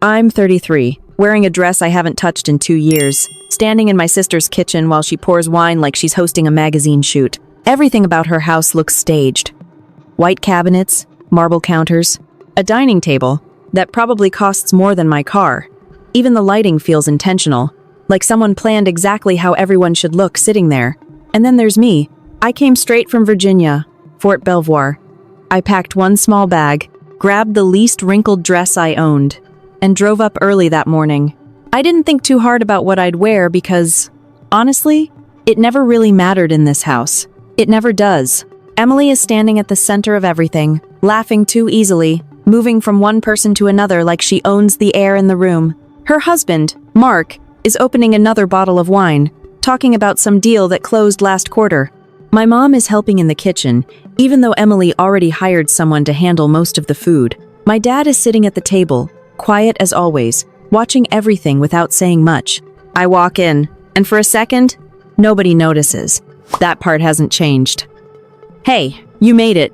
I'm 33, wearing a dress I haven't touched in 2 years, standing in my sister's kitchen while she pours wine like she's hosting a magazine shoot. Everything about her house looks staged. White cabinets, marble counters, a dining table that probably costs more than my car. Even the lighting feels intentional, like someone planned exactly how everyone should look sitting there. And then there's me. I came straight from Virginia, Fort Belvoir. I packed one small bag, grabbed the least wrinkled dress I owned, and drove up early that morning. I didn't think too hard about what I'd wear because, honestly, it never really mattered in this house. It never does. Emily is standing at the center of everything, laughing too easily, moving from one person to another like she owns the air in the room. Her husband, Mark, is opening another bottle of wine, talking about some deal that closed last quarter. My mom is helping in the kitchen, even though Emily already hired someone to handle most of the food. My dad is sitting at the table, quiet as always, watching everything without saying much. I walk in, and for a second, nobody notices. That part hasn't changed. "Hey, you made it,"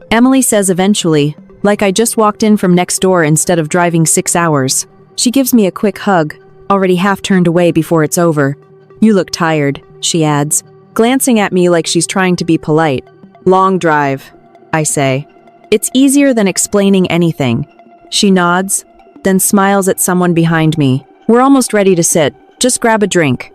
Emily says eventually, like I just walked in from next door instead of driving 6 hours. She gives me a quick hug, already half turned away before it's over. "You look tired," she adds, glancing at me like she's trying to be polite. "Long drive," I say. It's easier than explaining anything. She nods, then smiles at someone behind me. "We're almost ready to sit. Just grab a drink."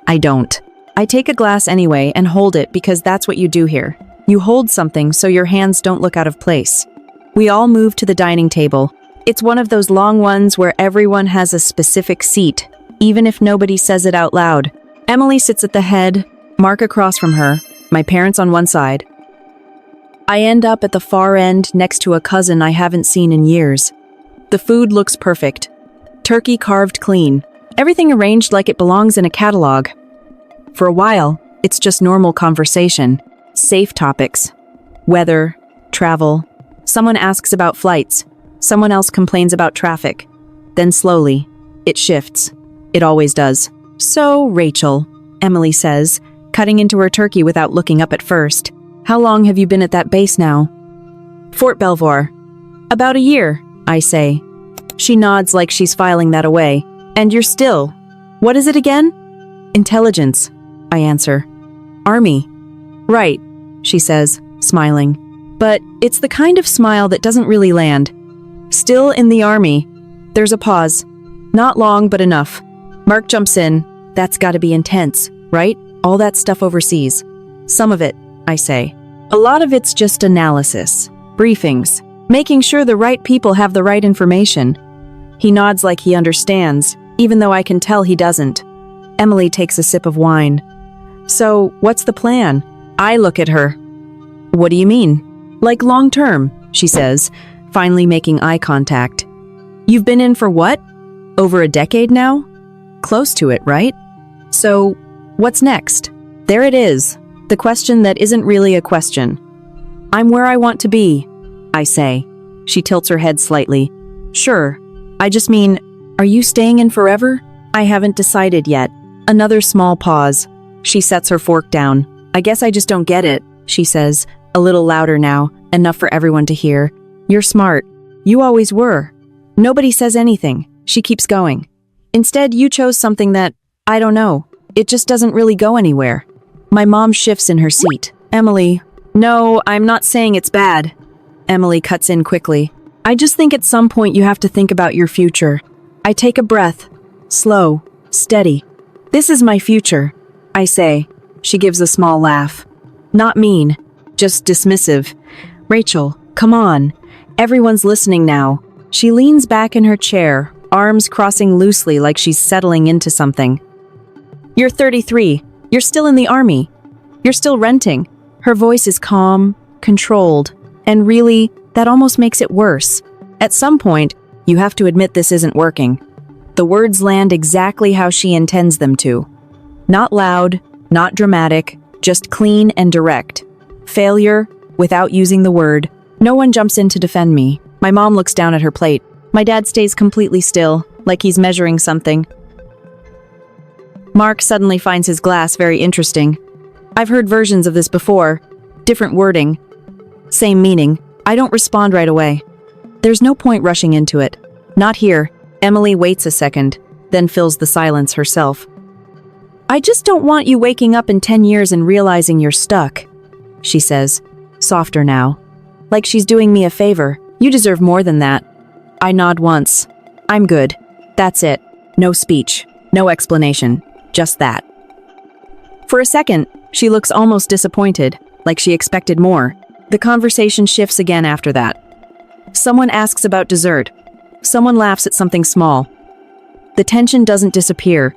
I don't. I take a glass anyway and hold it because that's what you do here. You hold something so your hands don't look out of place. We all move to the dining table. It's one of those long ones where everyone has a specific seat, even if nobody says it out loud. Emily sits at the head, Mark across from her, my parents on one side. I end up at the far end next to a cousin I haven't seen in years. The food looks perfect. Turkey carved clean. Everything arranged like it belongs in a catalog. For a while, it's just normal conversation. Safe topics. Weather, travel. Someone asks about flights. Someone else complains about traffic. Then slowly, it shifts. It always does. "So, Rachel," Emily says, cutting into her turkey without looking up at first. "How long have you been at that base now?" "Fort Belvoir." "About a year," I say. She nods like she's filing that away. "And you're still, what is it again?" "Intelligence," I answer. "Army." "Right," she says, smiling. But it's the kind of smile that doesn't really land. "Still in the Army." There's a pause. Not long, but enough. Mark jumps in. "That's gotta be intense, right? All that stuff overseas." "Some of it," I say. "A lot of it's just analysis, briefings, making sure the right people have the right information." He nods like he understands, even though I can tell he doesn't. Emily takes a sip of wine. "So, what's the plan?" I look at her. "What do you mean?" "Like long term," she says, finally making eye contact. "You've been in for what? Over a decade now? Close to it, right? So, what's next?" There it is, the question that isn't really a question. "I'm where I want to be," I say. She tilts her head slightly. "Sure. I just mean, are you staying in forever?" "I haven't decided yet." Another small pause. She sets her fork down. "I guess I just don't get it," she says, a little louder now, enough for everyone to hear. "You're smart. You always were." Nobody says anything. She keeps going. "Instead, you chose something that, I don't know, it just doesn't really go anywhere." My mom shifts in her seat. "Emily, no, I'm not saying it's bad." Emily cuts in quickly. "I just think at some point you have to think about your future." I take a breath. Slow, steady. "This is my future," I say. She gives a small laugh. Not mean, just dismissive. "Rachel, come on. Everyone's listening now." She leans back in her chair, arms crossing loosely like she's settling into something. "You're 33. You're still in the Army. You're still renting." Her voice is calm, controlled, and really, that almost makes it worse. At some point, you have to admit this isn't working. The words land exactly how she intends them to. Not loud, not dramatic, just clean and direct. Failure, without using the word. No one jumps in to defend me. My mom looks down at her plate. My dad stays completely still, like he's measuring something. Mark suddenly finds his glass very interesting. I've heard versions of this before. Different wording. Same meaning. I don't respond right away. There's no point rushing into it. Not here. Emily waits a second, then fills the silence herself. I just don't want you waking up in 10 years and realizing you're stuck, she says, softer now. Like she's doing me a favor. You deserve more than that. I nod once. I'm good. That's it. No speech. No explanation. Just that. For a second, she looks almost disappointed, like she expected more. The conversation shifts again after that. Someone asks about dessert. Someone laughs at something small. The tension doesn't disappear.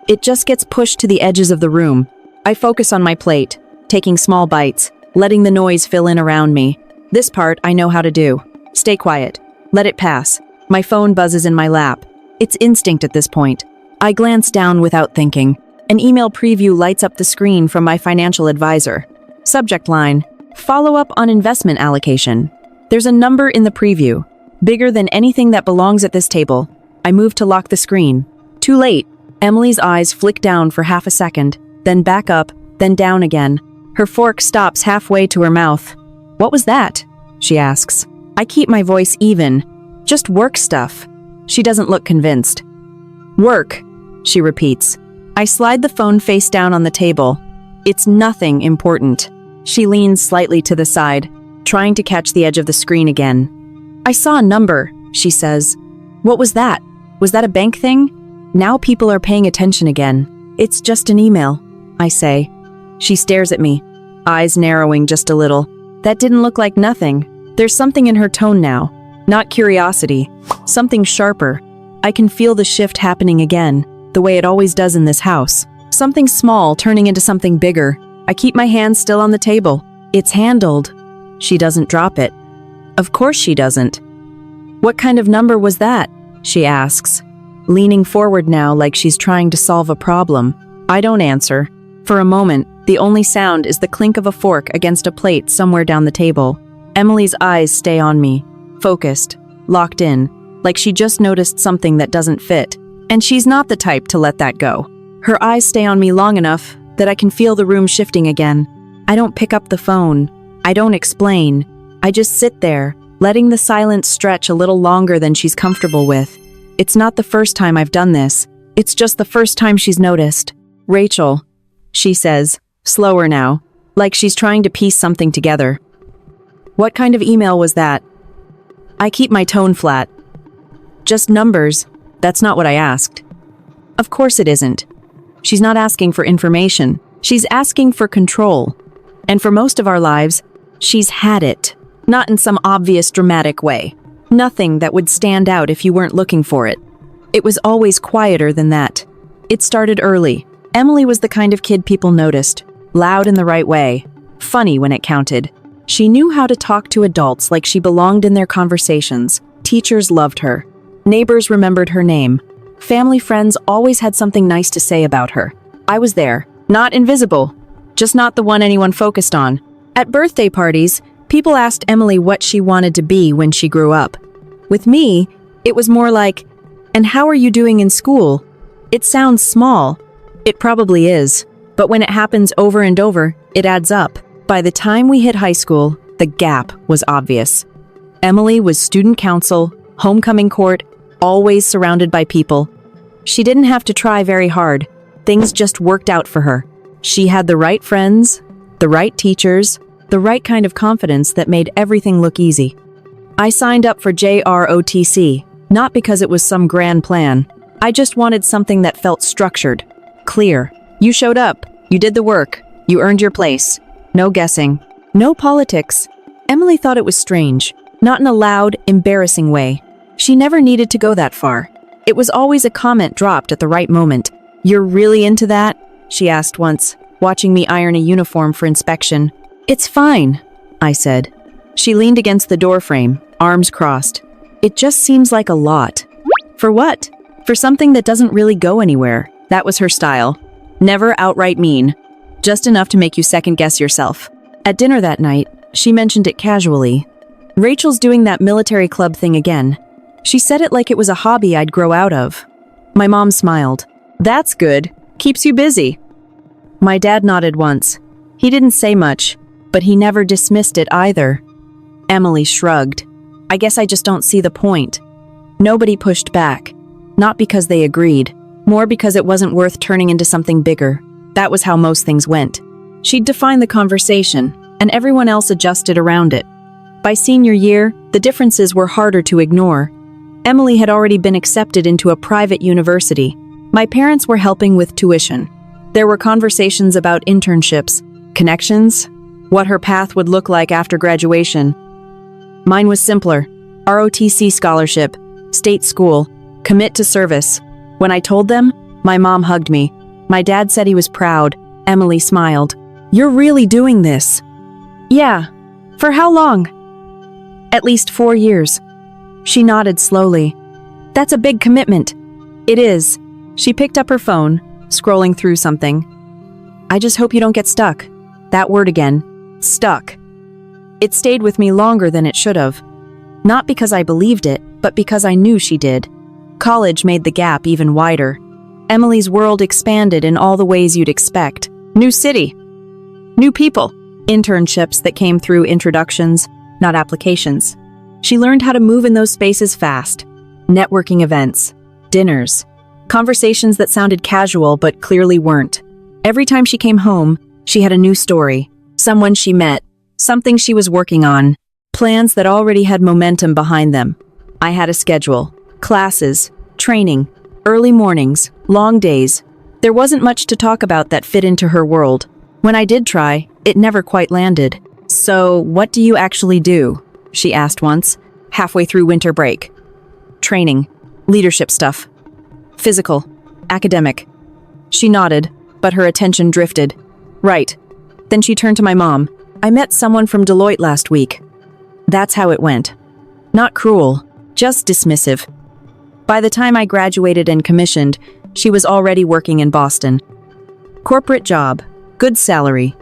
It just gets pushed to the edges of the room. I focus on my plate, taking small bites, letting the noise fill in around me. This part I know how to do. Stay quiet. Let it pass. My phone buzzes in my lap. It's instinct at this point. I glance down without thinking. An email preview lights up the screen from my financial advisor. Subject line, follow-up on investment allocation. There's a number in the preview, bigger than anything that belongs at this table. I move to lock the screen. Too late. Emily's eyes flick down for half a second, then back up, then down again. Her fork stops halfway to her mouth. What was that? She asks. I keep my voice even. Just work stuff. She doesn't look convinced. Work, she repeats. I slide the phone face down on the table. It's nothing important. She leans slightly to the side, trying to catch the edge of the screen again. I saw a number, she says. What was that? Was that a bank thing? Now people are paying attention again. It's just an email, I say. She stares at me, eyes narrowing just a little. That didn't look like nothing. There's something in her tone now. Not curiosity. Something sharper. I can feel the shift happening again, the way it always does in this house. Something small turning into something bigger. I keep my hand still on the table. It's handled. She doesn't drop it. Of course she doesn't. What kind of number was that? She asks, leaning forward now like she's trying to solve a problem. I don't answer. For a moment, the only sound is the clink of a fork against a plate somewhere down the table. Emily's eyes stay on me, focused, locked in, like she just noticed something that doesn't fit. And she's not the type to let that go. Her eyes stay on me long enough that I can feel the room shifting again. I don't pick up the phone. I don't explain. I just sit there, letting the silence stretch a little longer than she's comfortable with. It's not the first time I've done this. It's just the first time she's noticed. Rachel, she says, slower now, like she's trying to piece something together. What kind of email was that? I keep my tone flat. Just numbers. That's not what I asked. Of course it isn't. She's not asking for information. She's asking for control. And for most of our lives, she's had it. Not in some obvious dramatic way. Nothing that would stand out if you weren't looking for it. It was always quieter than that. It started early. Emily was the kind of kid people noticed. Loud in the right way. Funny when it counted. She knew how to talk to adults like she belonged in their conversations. Teachers loved her. Neighbors remembered her name. Family friends always had something nice to say about her. I was there. Not invisible. Just not the one anyone focused on. At birthday parties, people asked Emily what she wanted to be when she grew up. With me, it was more like, and how are you doing in school? It sounds small. It probably is. But when it happens over and over, it adds up. By the time we hit high school, the gap was obvious. Emily was student council, homecoming court, always surrounded by people. She didn't have to try very hard. Things just worked out for her. She had the right friends, the right teachers, the right kind of confidence that made everything look easy. I signed up for JROTC, not because it was some grand plan. I just wanted something that felt structured, clear. You showed up, you did the work, you earned your place. No guessing, no politics. Emily thought it was strange, not in a loud, embarrassing way. She never needed to go that far. It was always a comment dropped at the right moment. You're really into that? She asked once, watching me iron a uniform for inspection. It's fine, I said. She leaned against the doorframe, arms crossed. It just seems like a lot. For what? For something that doesn't really go anywhere. That was her style. Never outright mean. Just enough to make you second-guess yourself. At dinner that night, she mentioned it casually. Rachel's doing that military club thing again. She said it like it was a hobby I'd grow out of. My mom smiled. That's good. Keeps you busy. My dad nodded once. He didn't say much, but he never dismissed it either. Emily shrugged. I guess I just don't see the point. Nobody pushed back. Not because they agreed, more because it wasn't worth turning into something bigger. That was how most things went. She'd define the conversation, and everyone else adjusted around it. By senior year, the differences were harder to ignore. Emily had already been accepted into a private university. My parents were helping with tuition. There were conversations about internships, connections, what her path would look like after graduation. Mine was simpler: ROTC scholarship, state school, commit to service. When I told them, my mom hugged me. My dad said he was proud. Emily smiled. "You're really doing this?" "Yeah." "For how long?" "At least 4 years." She nodded slowly. "That's a big commitment." "It is." She picked up her phone, scrolling through something. "I just hope you don't get stuck." That word again. Stuck. It stayed with me longer than it should have. Not because I believed it, but because I knew she did. College made the gap even wider. Emily's world expanded in all the ways you'd expect. New city. New people. Internships that came through introductions, not applications. She learned how to move in those spaces fast. Networking events. Dinners. Conversations that sounded casual but clearly weren't. Every time she came home, she had a new story. Someone she met. Something she was working on. Plans that already had momentum behind them. I had a schedule. Classes. Training. Early mornings. Long days. There wasn't much to talk about that fit into her world. When I did try, it never quite landed. "So, what do you actually do?" she asked once, halfway through winter break. "Training. Leadership stuff. Physical. Academic." She nodded, but her attention drifted. "Right." Then she turned to my mom. "I met someone from Deloitte last week." That's how it went. Not cruel, just dismissive. By the time I graduated and commissioned, she was already working in Boston. Corporate job, good salary.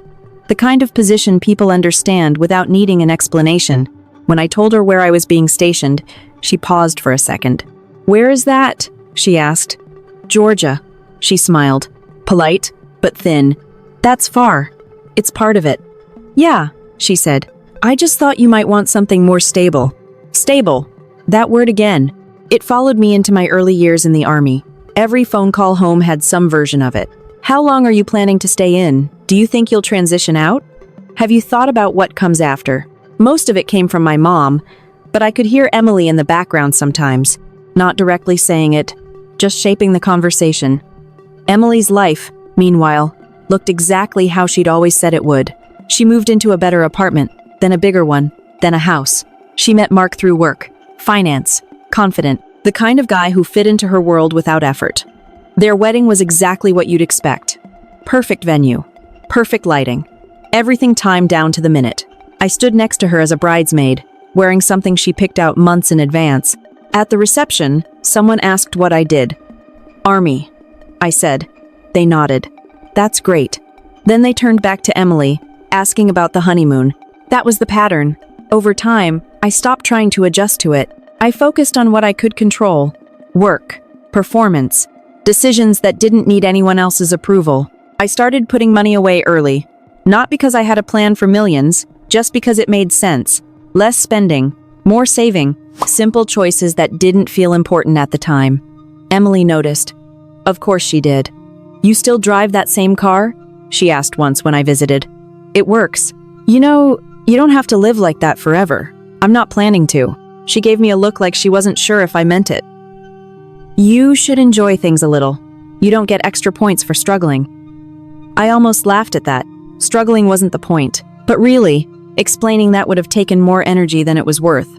The kind of position people understand without needing an explanation. When I told her where I was being stationed, she paused for a second. "Where is that?" she asked. "Georgia." She smiled. Polite, but thin. "That's far." "It's part of it." "Yeah," she said. "I just thought you might want something more stable." Stable. That word again. It followed me into my early years in the Army. Every phone call home had some version of it. "How long are you planning to stay in? Do you think you'll transition out? Have you thought about what comes after?" Most of it came from my mom, but I could hear Emily in the background sometimes, not directly saying it, just shaping the conversation. Emily's life, meanwhile, looked exactly how she'd always said it would. She moved into a better apartment, then a bigger one, then a house. She met Mark through work, finance, confident, the kind of guy who fit into her world without effort. Their wedding was exactly what you'd expect. Perfect venue, perfect lighting, everything timed down to the minute. I stood next to her as a bridesmaid, wearing something she picked out months in advance. At the reception, someone asked what I did. "Army," I said. They nodded. "That's great." Then they turned back to Emily, asking about the honeymoon. That was the pattern. Over time, I stopped trying to adjust to it. I focused on what I could control. Work, performance, decisions that didn't need anyone else's approval. I started putting money away early. Not because I had a plan for millions, just because it made sense. Less spending, more saving, simple choices that didn't feel important at the time. Emily noticed. Of course she did. "You still drive that same car?" she asked once when I visited. "It works. You know, you don't have to live like that forever." "I'm not planning to." She gave me a look like she wasn't sure if I meant it. "You should enjoy things a little. You don't get extra points for struggling." I almost laughed at that. Struggling wasn't the point. But really, explaining that would have taken more energy than it was worth.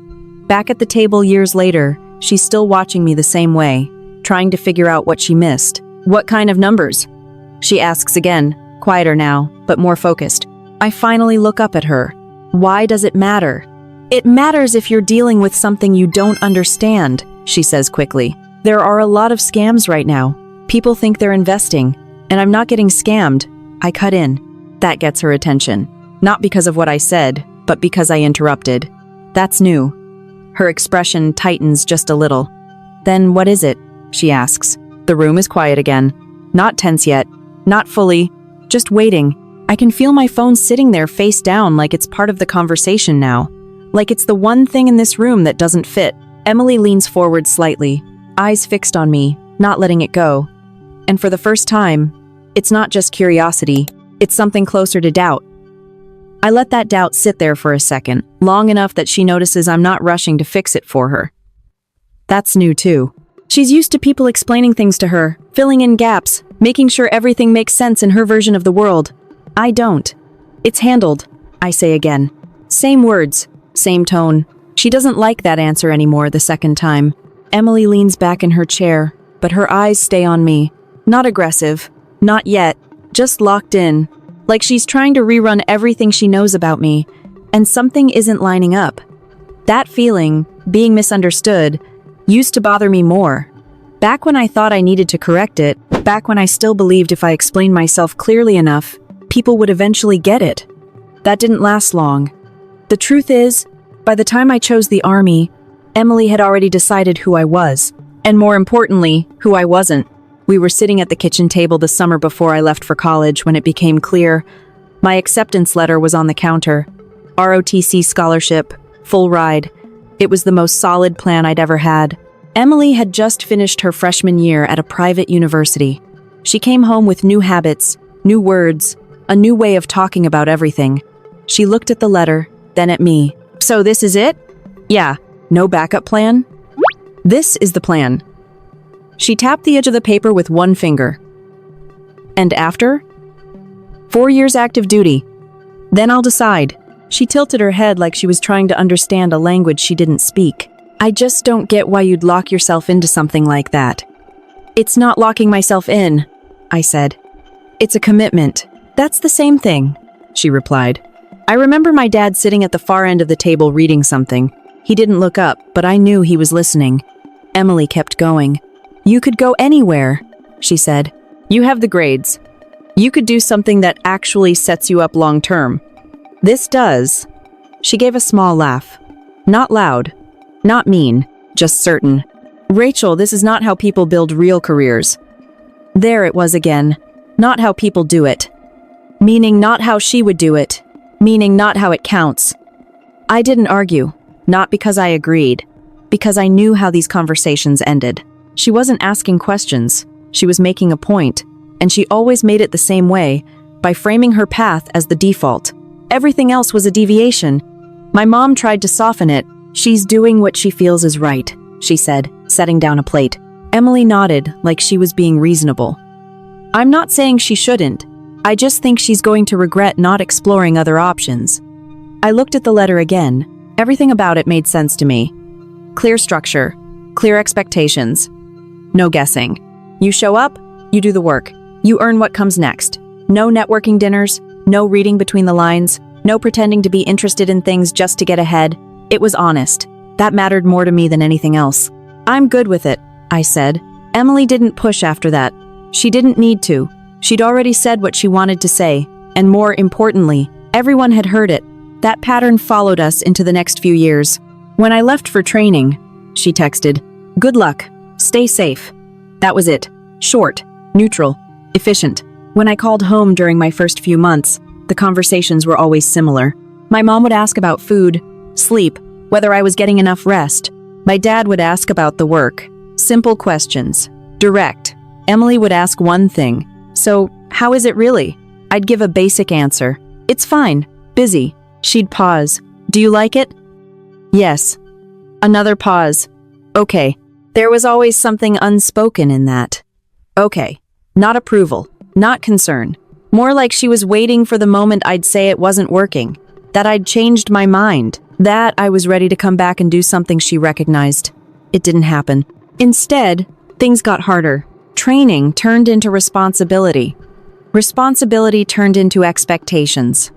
Back at the table years later, she's still watching me the same way, trying to figure out what she missed. "What kind of numbers?" she asks again, quieter now, but more focused. I finally look up at her. "Why does it matter?" "It matters if you're dealing with something you don't understand," she says quickly. "There are a lot of scams right now. People think they're investing, and I'm not getting scammed." I cut in. That gets her attention. Not because of what I said, but because I interrupted. "That's new." Her expression tightens just a little. "Then what is it?" she asks. The room is quiet again. Not tense yet. Not fully. Just waiting. I can feel my phone sitting there face down like it's part of the conversation now. Like it's the one thing in this room that doesn't fit. Emily leans forward slightly. eyes fixed on me, not letting it go. And for the first time, it's not just curiosity, it's something closer to doubt. I let that doubt sit there for a second, long enough that she notices I'm not rushing to fix it for her. That's new too. She's used to people explaining things to her, filling in gaps, making sure everything makes sense in her version of the world. I don't. It's handled, I say again. Same words, same tone. She doesn't like that answer anymore the second time. Emily leans back in her chair, but her eyes stay on me. Not aggressive, not yet, just locked in, like she's trying to rerun everything she knows about me, and something isn't lining up. That feeling, being misunderstood, used to bother me more. Back when I thought I needed to correct it, back when I still believed if I explained myself clearly enough, people would eventually get it. That didn't last long. The truth is, by the time I chose the army, Emily had already decided who I was, and more importantly, who I wasn't. We were sitting at the kitchen table the summer before I left for college when it became clear. My acceptance letter was on the counter. ROTC scholarship, full ride. It was the most solid plan I'd ever had. Emily had just finished her freshman year at a private university. She came home with new habits, new words, a new way of talking about everything. She looked at the letter, then at me. So this is it? Yeah. No backup plan? This is the plan. She tapped the edge of the paper with one finger. And after? 4 years active duty. Then I'll decide. She tilted her head like she was trying to understand a language she didn't speak. I just don't get why you'd lock yourself into something like that. It's not locking myself in, I said. It's a commitment. That's the same thing, she replied. I remember my dad sitting at the far end of the table reading something. He didn't look up, but I knew he was listening. Emily kept going. You could go anywhere, she said. You have the grades. You could do something that actually sets you up long term. This does. She gave a small laugh. Not loud. Not mean. Just certain. Rachel, this is not how people build real careers. There it was again. Not how people do it. Meaning not how she would do it. Meaning not how it counts. I didn't argue. Not because I agreed. Because I knew how these conversations ended. She wasn't asking questions. She was making a point. And she always made it the same way, by framing her path as the default. Everything else was a deviation. My mom tried to soften it. She's doing what she feels is right, she said, setting down a plate. Emily nodded, like she was being reasonable. I'm not saying she shouldn't. I just think she's going to regret not exploring other options. I looked at the letter again. Everything about it made sense to me. Clear structure, clear expectations. No guessing. You show up, you do the work. You earn what comes next. No networking dinners, no reading between the lines, no pretending to be interested in things just to get ahead. It was honest. That mattered more to me than anything else. I'm good with it, I said. Emily didn't push after that. She didn't need to. She'd already said what she wanted to say, and more importantly, everyone had heard it. That pattern followed us into the next few years. When I left for training, she texted, "Good luck. Stay safe." That was it. Short, neutral, efficient. When I called home during my first few months, the conversations were always similar. My mom would ask about food, sleep, whether I was getting enough rest. My dad would ask about the work. Simple questions. Direct. Emily would ask one thing. So, how is it really? I'd give a basic answer. It's fine. Busy. She'd pause. Do you like it? Yes. Another pause. Okay. There was always something unspoken in that. Okay. Not approval. Not concern. More like she was waiting for the moment I'd say it wasn't working. That I'd changed my mind. That I was ready to come back and do something she recognized. It didn't happen. Instead, things got harder. Training turned into responsibility. Responsibility turned into expectations.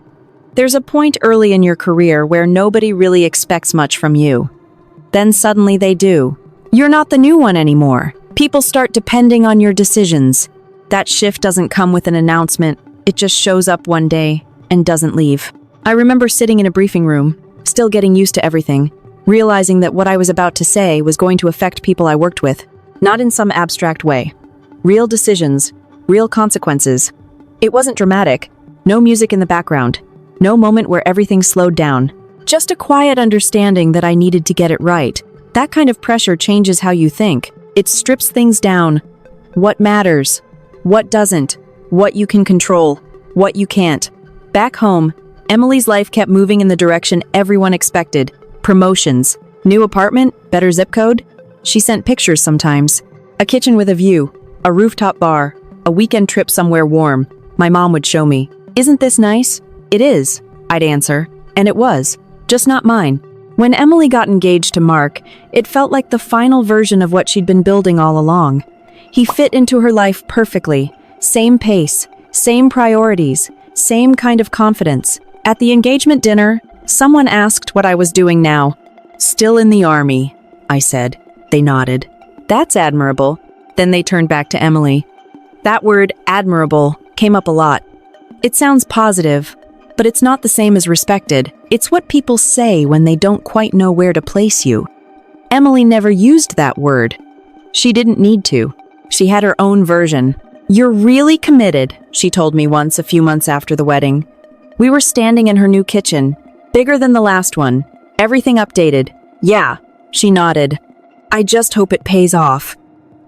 There's a point early in your career where nobody really expects much from you. Then suddenly they do. You're not the new one anymore. People start depending on your decisions. That shift doesn't come with an announcement. It just shows up one day and doesn't leave. I remember sitting in a briefing room, still getting used to everything, realizing that what I was about to say was going to affect people I worked with, not in some abstract way. Real decisions, real consequences. It wasn't dramatic, no music in the background, no moment where everything slowed down. Just a quiet understanding that I needed to get it right. That kind of pressure changes how you think. It strips things down. What matters? What doesn't? What you can control? What you can't? Back home, Emily's life kept moving in the direction everyone expected. Promotions. New apartment? Better zip code? She sent pictures sometimes. A kitchen with a view. A rooftop bar. A weekend trip somewhere warm. My mom would show me. Isn't this nice? It is, I'd answer. And it was. Just not mine. When Emily got engaged to Mark, it felt like the final version of what she'd been building all along. He fit into her life perfectly. Same pace, same priorities, same kind of confidence. At the engagement dinner, someone asked what I was doing now. Still in the army, I said. They nodded. That's admirable. Then they turned back to Emily. That word, admirable, came up a lot. It sounds positive, but it's not the same as respected. It's what people say when they don't quite know where to place you. Emily never used that word. She didn't need to. She had her own version. You're really committed, she told me once a few months after the wedding. We were standing in her new kitchen, bigger than the last one. Everything updated. Yeah, she nodded. I just hope it pays off.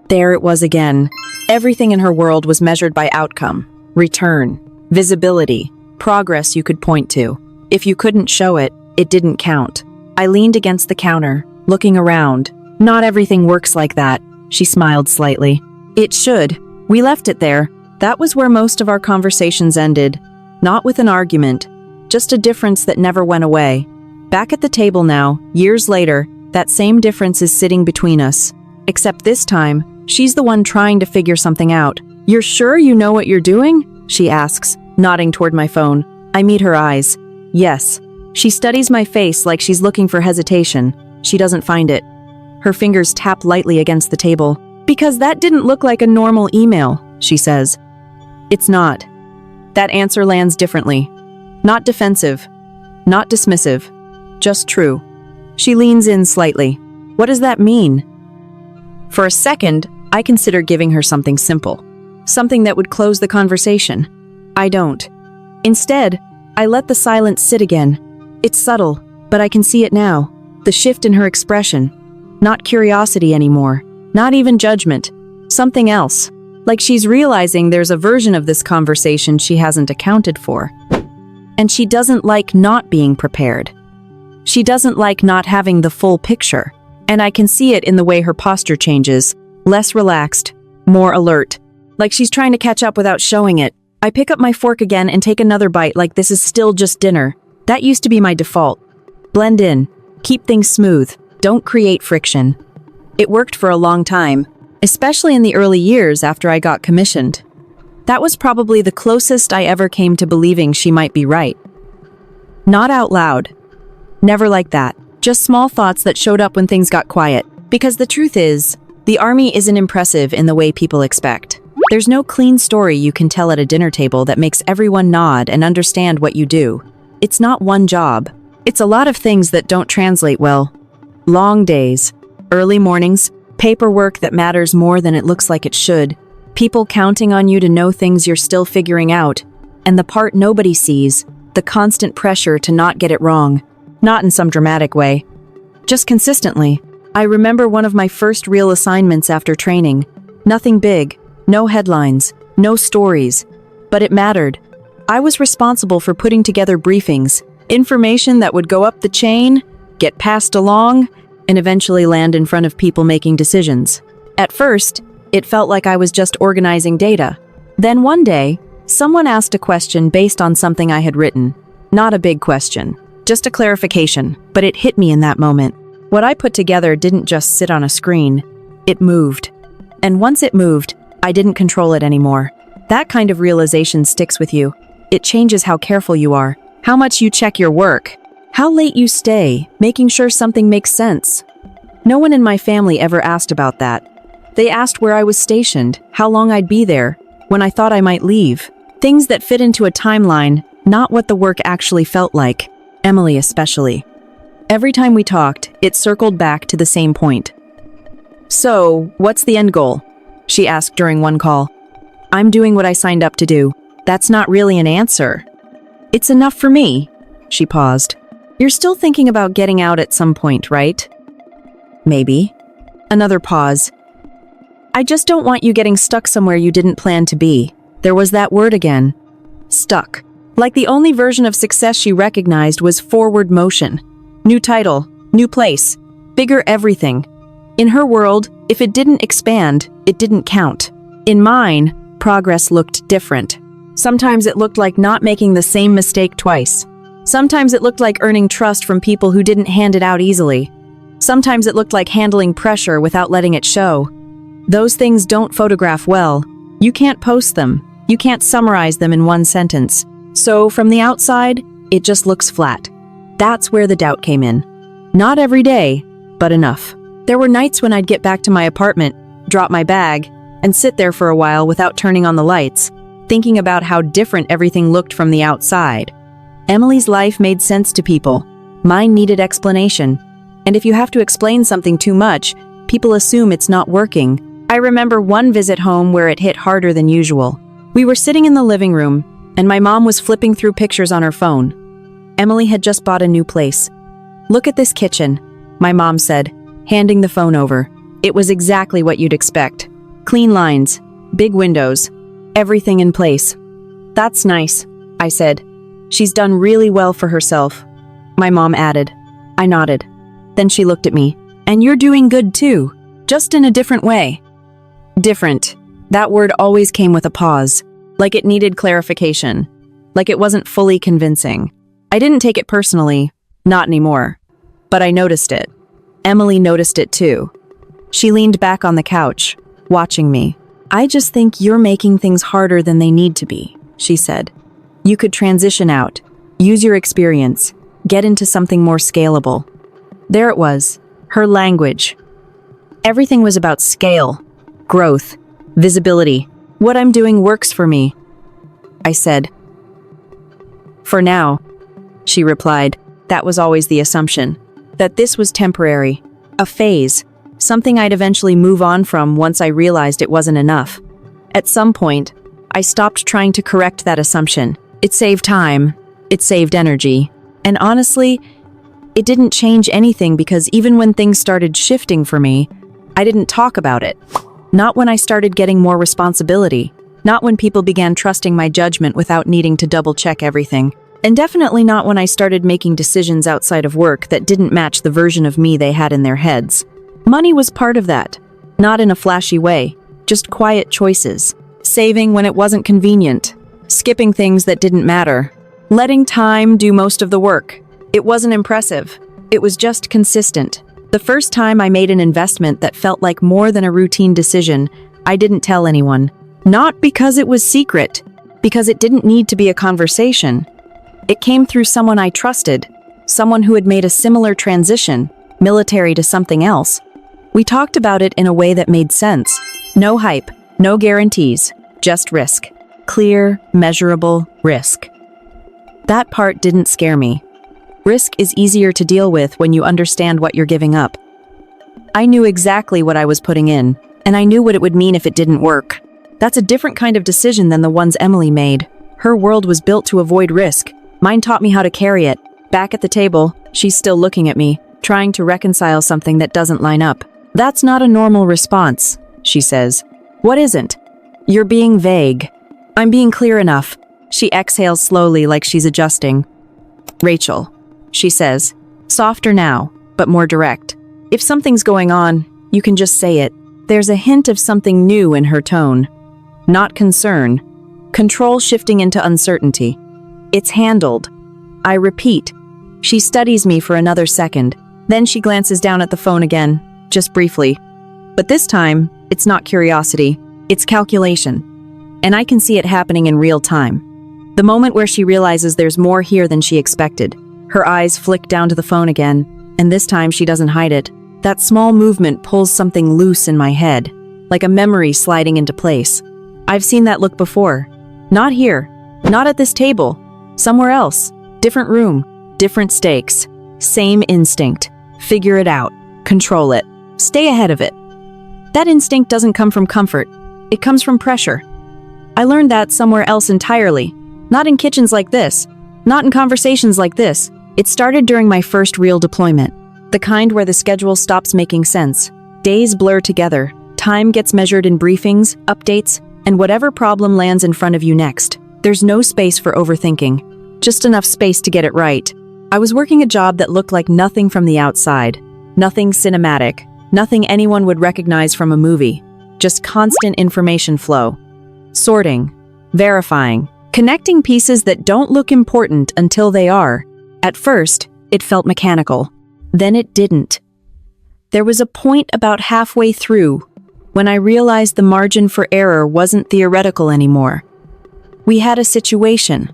There it was again. Everything in her world was measured by outcome, return, visibility, progress you could point to. If you couldn't show it, it didn't count. I leaned against the counter, looking around. Not everything works like that, she smiled slightly. It should. We left it there. That was where most of our conversations ended. Not with an argument, just a difference that never went away. Back at the table now, years later, that same difference is sitting between us. Except this time, she's the one trying to figure something out. You're sure you know what you're doing? She asks, nodding toward my phone. I meet her eyes. Yes. She studies my face like she's looking for hesitation. She doesn't find it. Her fingers tap lightly against the table. Because that didn't look like a normal email, she says. It's not. That answer lands differently. Not defensive. Not dismissive. Just true. She leans in slightly. What does that mean? For a second, I consider giving her something simple. Something that would close the conversation. I don't. Instead, I let the silence sit again. It's subtle, but I can see it now. The shift in her expression. Not curiosity anymore. Not even judgment. Something else. Like she's realizing there's a version of this conversation she hasn't accounted for. And she doesn't like not being prepared. She doesn't like not having the full picture. And I can see it in the way her posture changes. Less relaxed, more alert. Like she's trying to catch up without showing it. I pick up my fork again and take another bite like this is still just dinner. That used to be my default. Blend in. Keep things smooth. Don't create friction. It worked for a long time, especially in the early years after I got commissioned. That was probably the closest I ever came to believing she might be right. Not out loud. Never like that. Just small thoughts that showed up when things got quiet. Because the truth is, the army isn't impressive in the way people expect. There's no clean story you can tell at a dinner table that makes everyone nod and understand what you do. It's not one job. It's a lot of things that don't translate well. Long days. Early mornings, paperwork that matters more than it looks like it should, people counting on you to know things you're still figuring out, and the part nobody sees, the constant pressure to not get it wrong. Not in some dramatic way. Just consistently. I remember one of my first real assignments after training. Nothing big, no headlines, no stories. But it mattered. I was responsible for putting together briefings, information that would go up the chain, get passed along, and eventually land in front of people making decisions. At first, it felt like I was just organizing data. Then one day, someone asked a question based on something I had written. Not a big question, just a clarification, but it hit me in that moment. What I put together didn't just sit on a screen. It moved. And once it moved, I didn't control it anymore. That kind of realization sticks with you. It changes how careful you are, how much you check your work, how late you stay, making sure something makes sense. No one in my family ever asked about that. They asked where I was stationed, how long I'd be there, when I thought I might leave. Things that fit into a timeline, not what the work actually felt like. Emily especially. Every time we talked, it circled back to the same point. So, what's the end goal? She asked during one call. I'm doing what I signed up to do. That's not really an answer. It's enough for me. She paused. You're still thinking about getting out at some point, right? Maybe. Another pause. I just don't want you getting stuck somewhere you didn't plan to be. There was that word again. Stuck. Like the only version of success she recognized was forward motion. New title, new place, bigger everything. In her world, if it didn't expand, it didn't count. In mine, progress looked different. Sometimes it looked like not making the same mistake twice. Sometimes it looked like earning trust from people who didn't hand it out easily. Sometimes it looked like handling pressure without letting it show. Those things don't photograph well. You can't post them. You can't summarize them in one sentence. So from the outside, it just looks flat. That's where the doubt came in. Not every day, but enough. There were nights when I'd get back to my apartment, drop my bag, and sit there for a while without turning on the lights, thinking about how different everything looked from the outside. Emily's life made sense to people. Mine needed explanation. And if you have to explain something too much, people assume it's not working. I remember one visit home where it hit harder than usual. We were sitting in the living room, and my mom was flipping through pictures on her phone. Emily had just bought a new place. "Look at this kitchen," my mom said, handing the phone over. It was exactly what you'd expect. Clean lines, big windows, everything in place. "That's nice," I said. "She's done really well for herself," my mom added. I nodded. Then she looked at me. "And you're doing good too, just in a different way." Different. That word always came with a pause, like it needed clarification, like it wasn't fully convincing. I didn't take it personally, not anymore. But I noticed it. Emily noticed it too. She leaned back on the couch, watching me. "I just think you're making things harder than they need to be," she said. "You could transition out, use your experience, get into something more scalable." There it was, her language. Everything was about scale, growth, visibility. "What I'm doing works for me," I said. "For now," she replied. That was always the assumption, that this was temporary, a phase, something I'd eventually move on from once I realized it wasn't enough. At some point, I stopped trying to correct that assumption. It saved time, it saved energy, and honestly, it didn't change anything because even when things started shifting for me, I didn't talk about it. Not when I started getting more responsibility, not when people began trusting my judgment without needing to double-check everything, and definitely not when I started making decisions outside of work that didn't match the version of me they had in their heads. Money was part of that, not in a flashy way, just quiet choices, saving when it wasn't convenient, skipping things that didn't matter, letting time do most of the work. It wasn't impressive, it was just consistent. The first time I made an investment that felt like more than a routine decision, I didn't tell anyone. Not because it was secret, because it didn't need to be a conversation. It came through someone I trusted, someone who had made a similar transition, military to something else. We talked about it in a way that made sense. No hype, no guarantees, just risk. Clear, measurable risk. That part didn't scare me. Risk is easier to deal with when you understand what you're giving up. I knew exactly what I was putting in, and I knew what it would mean if it didn't work. That's a different kind of decision than the ones Emily made. Her world was built to avoid risk. Mine taught me how to carry it. Back at the table, she's still looking at me, trying to reconcile something that doesn't line up. "That's not a normal response," she says. "What isn't?" "You're being vague." "I'm being clear enough." She exhales slowly like she's adjusting. "Rachel," she says, softer now, but more direct. "If something's going on, you can just say it." There's a hint of something new in her tone. Not concern. Control shifting into uncertainty. "It's handled." I repeat. She studies me for another second. Then she glances down at the phone again, just briefly. But this time, it's not curiosity, it's calculation. And I can see it happening in real time. The moment where she realizes there's more here than she expected. Her eyes flick down to the phone again, and this time she doesn't hide it. That small movement pulls something loose in my head, like a memory sliding into place. I've seen that look before. Not here, not at this table, somewhere else. Different room, different stakes. Same instinct. Figure it out. Control it. Stay ahead of it. That instinct doesn't come from comfort. It comes from pressure. I learned that somewhere else entirely. Not in kitchens like this. Not in conversations like this. It started during my first real deployment. The kind where the schedule stops making sense. Days blur together. Time gets measured in briefings, updates, and whatever problem lands in front of you next. There's no space for overthinking, just enough space to get it right. I was working a job that looked like nothing from the outside. Nothing cinematic, nothing anyone would recognize from a movie. Just constant information flow. Sorting, verifying, connecting pieces that don't look important until they are. At first, it felt mechanical. Then it didn't. There was a point about halfway through when I realized the margin for error wasn't theoretical anymore. We had a situation.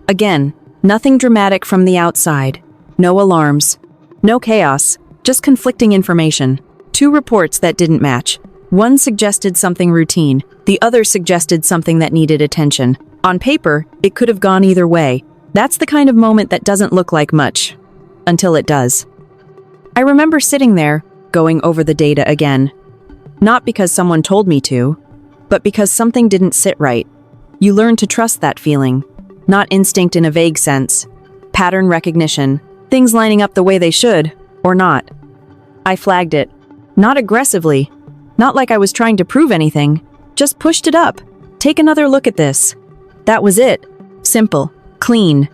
Again, nothing dramatic from the outside. No alarms. No chaos. Just conflicting information. 2 reports that didn't match. One suggested something routine. The other suggested something that needed attention. On paper, it could have gone either way. That's the kind of moment that doesn't look like much. Until it does. I remember sitting there, going over the data again. Not because someone told me to, but because something didn't sit right. You learn to trust that feeling. Not instinct in a vague sense. Pattern recognition. Things lining up the way they should, or not. I flagged it. Not aggressively. Not like I was trying to prove anything. Just pushed it up. Take another look at this. That was it. Simple. Clean.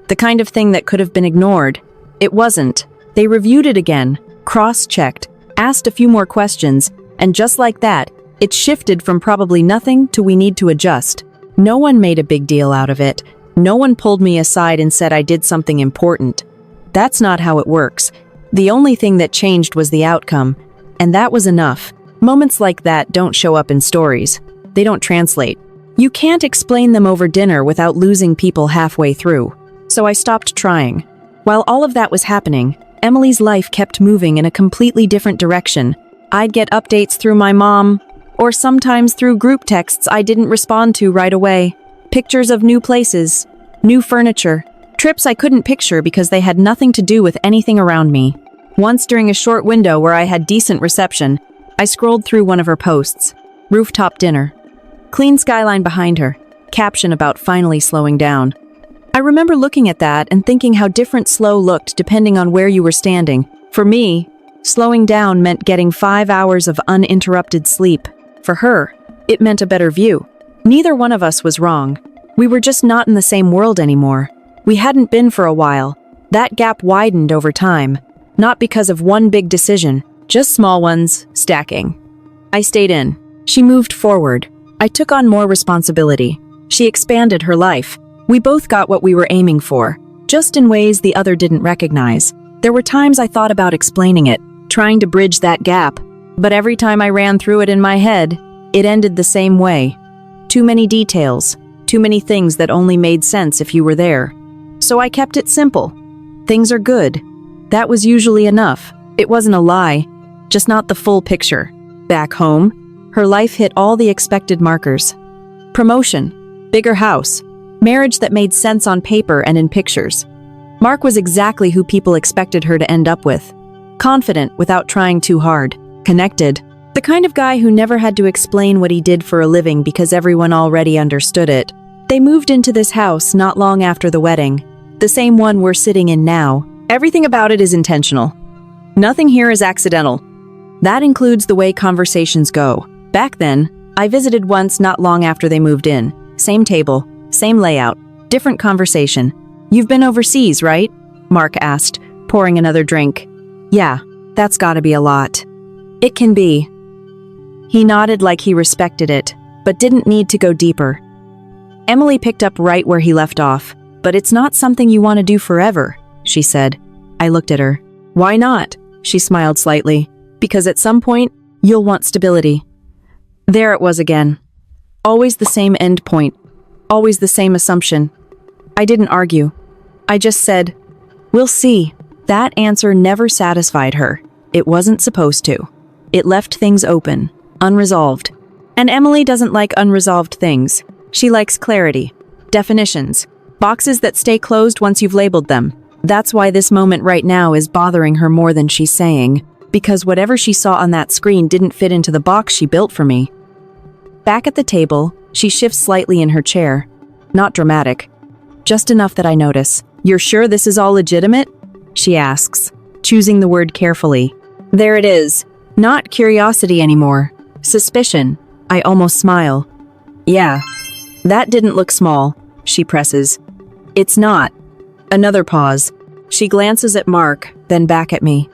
The kind of thing that could have been ignored. It wasn't. They reviewed it again, cross-checked, asked a few more questions, and just like that, it shifted from probably nothing to we need to adjust. No one made a big deal out of it. No one pulled me aside and said I did something important. That's not how it works. The only thing that changed was the outcome, and that was enough. Moments like that don't show up in stories. They don't translate. You can't explain them over dinner without losing people halfway through. So I stopped trying. While all of that was happening, Emily's life kept moving in a completely different direction. I'd get updates through my mom, or sometimes through group texts I didn't respond to right away. Pictures of new places, new furniture, trips I couldn't picture because they had nothing to do with anything around me. Once during a short window where I had decent reception, I scrolled through one of her posts. Rooftop dinner. Clean skyline behind her. Caption about finally slowing down. I remember looking at that and thinking how different slow looked depending on where you were standing. For me, slowing down meant getting 5 hours of uninterrupted sleep. For her, it meant a better view. Neither one of us was wrong. We were just not in the same world anymore. We hadn't been for a while. That gap widened over time. Not because of one big decision, just small ones, stacking. I stayed in. She moved forward. I took on more responsibility. She expanded her life. We both got what we were aiming for, just in ways the other didn't recognize. There were times I thought about explaining it, trying to bridge that gap, but every time I ran through it in my head, it ended the same way. Too many details, too many things that only made sense if you were there. So I kept it simple. Things are good. That was usually enough. It wasn't a lie, just not the full picture. Back home, her life hit all the expected markers. Promotion, bigger house, marriage that made sense on paper and in pictures. Mark was exactly who people expected her to end up with. Confident without trying too hard. Connected. The kind of guy who never had to explain what he did for a living because everyone already understood it. They moved into this house not long after the wedding. The same one we're sitting in now. Everything about it is intentional. Nothing here is accidental. That includes the way conversations go. Back then, I visited once not long after they moved in. Same table, same layout, different conversation. "You've been overseas, right?" Mark asked, pouring another drink. "Yeah, that's gotta be a lot." "It can be." He nodded like he respected it, but didn't need to go deeper. Emily picked up right where he left off. "But it's not something you want to do forever," she said. I looked at her. "Why not?" She smiled slightly. "Because at some point, you'll want stability." There it was again. Always the same end point. Always the same assumption. I didn't argue. I just said, "We'll see." That answer never satisfied her. It wasn't supposed to. It left things open, unresolved. And Emily doesn't like unresolved things. She likes clarity, definitions, boxes that stay closed once you've labeled them. That's why this moment right now is bothering her more than she's saying, because whatever she saw on that screen didn't fit into the box she built for me. Back at the table, she shifts slightly in her chair. Not dramatic. Just enough that I notice. "You're sure this is all legitimate?" she asks, choosing the word carefully. There it is. Not curiosity anymore. Suspicion. I almost smile. Yeah. That didn't look small, she presses. It's not. Another pause. She glances at Mark, then back at me.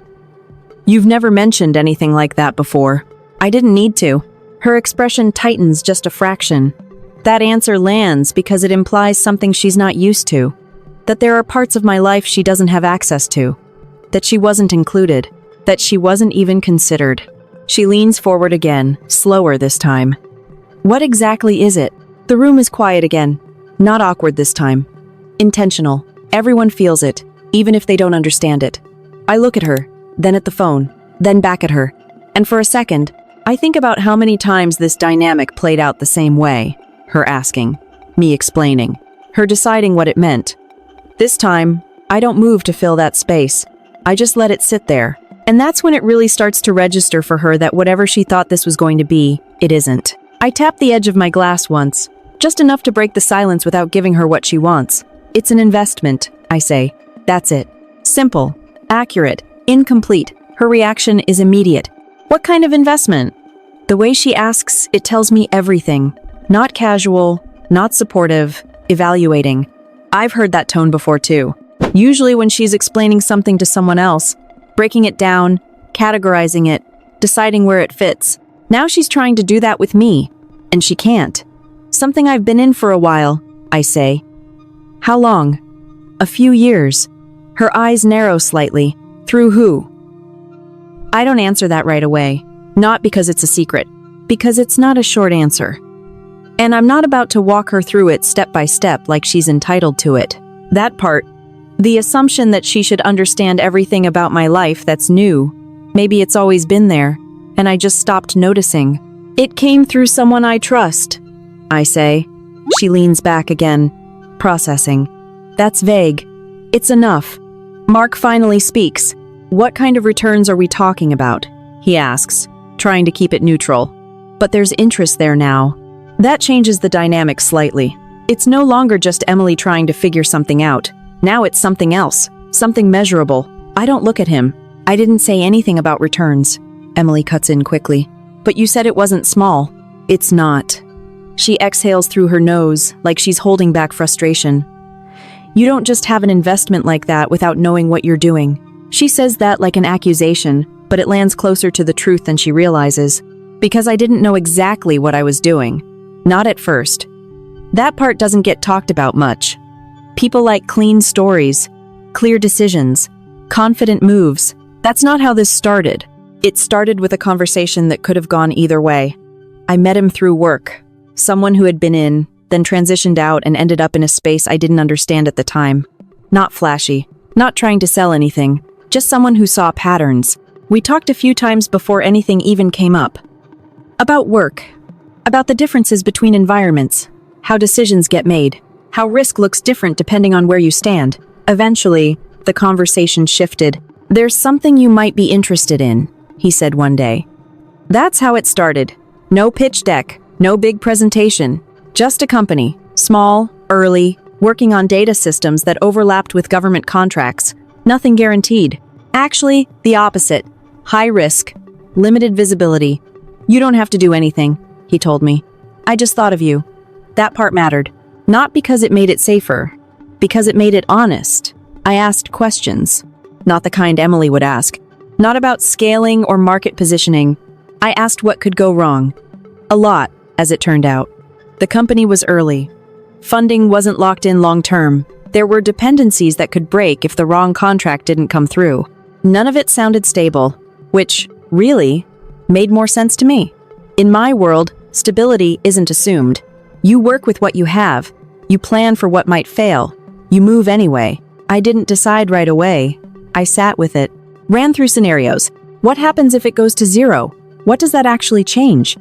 You've never mentioned anything like that before. I didn't need to. Her expression tightens just a fraction. That answer lands because it implies something she's not used to. That there are parts of my life she doesn't have access to. That she wasn't included. That she wasn't even considered. She leans forward again, slower this time. What exactly is it? The room is quiet again. Not awkward this time. Intentional. Everyone feels it, even if they don't understand it. I look at her, then at the phone, then back at her. And for a second, I think about how many times this dynamic played out the same way. Her asking, me explaining, her deciding what it meant. This time, I don't move to fill that space. I just let it sit there. And that's when it really starts to register for her that whatever she thought this was going to be, it isn't. I tap the edge of my glass once, just enough to break the silence without giving her what she wants. It's an investment, I say. That's it. Simple, accurate, incomplete. Her reaction is immediate. What kind of investment? The way she asks, it tells me everything. Not casual, not supportive, evaluating. I've heard that tone before too. Usually when she's explaining something to someone else, breaking it down, categorizing it, deciding where it fits. Now she's trying to do that with me, and she can't. Something I've been in for a while, I say. How long? A few years. Her eyes narrow slightly. Through who? I don't answer that right away. Not because it's a secret, because it's not a short answer. And I'm not about to walk her through it step by step like she's entitled to it. That part, the assumption that she should understand everything about my life that's new. Maybe it's always been there, and I just stopped noticing. It came through someone I trust, I say. She leans back again, processing. That's vague. It's enough. Mark finally speaks. What kind of returns are we talking about? He asks, trying to keep it neutral. But there's interest there now. That changes the dynamic slightly. It's no longer just Emily trying to figure something out. Now it's something else, something measurable. I don't look at him. I didn't say anything about returns. Emily cuts in quickly. But you said it wasn't small. It's not. She exhales through her nose, like she's holding back frustration. You don't just have an investment like that without knowing what you're doing. She says that like an accusation, but it lands closer to the truth than she realizes. Because I didn't know exactly what I was doing. Not at first. That part doesn't get talked about much. People like clean stories, clear decisions, confident moves. That's not how this started. It started with a conversation that could have gone either way. I met him through work. Someone who had been in, then transitioned out and ended up in a space I didn't understand at the time. Not flashy, not trying to sell anything, just someone who saw patterns. We talked a few times before anything even came up. About work, about the differences between environments, how decisions get made, how risk looks different depending on where you stand. Eventually, the conversation shifted. There's something you might be interested in, he said one day. That's how it started. No pitch deck, no big presentation, just a company, small, early, working on data systems that overlapped with government contracts. Nothing guaranteed. Actually, the opposite. High risk, limited visibility. You don't have to do anything, he told me. I just thought of you. That part mattered. Not because it made it safer, because it made it honest. I asked questions, not the kind Emily would ask. Not about scaling or market positioning. I asked what could go wrong. A lot, as it turned out. The company was early. Funding wasn't locked in long term. There were dependencies that could break if the wrong contract didn't come through. None of it sounded stable, which, really, made more sense to me. In my world, stability isn't assumed. You work with what you have. You plan for what might fail. You move anyway. I didn't decide right away. I sat with it. Ran through scenarios. What happens if it goes to zero? What does that actually change?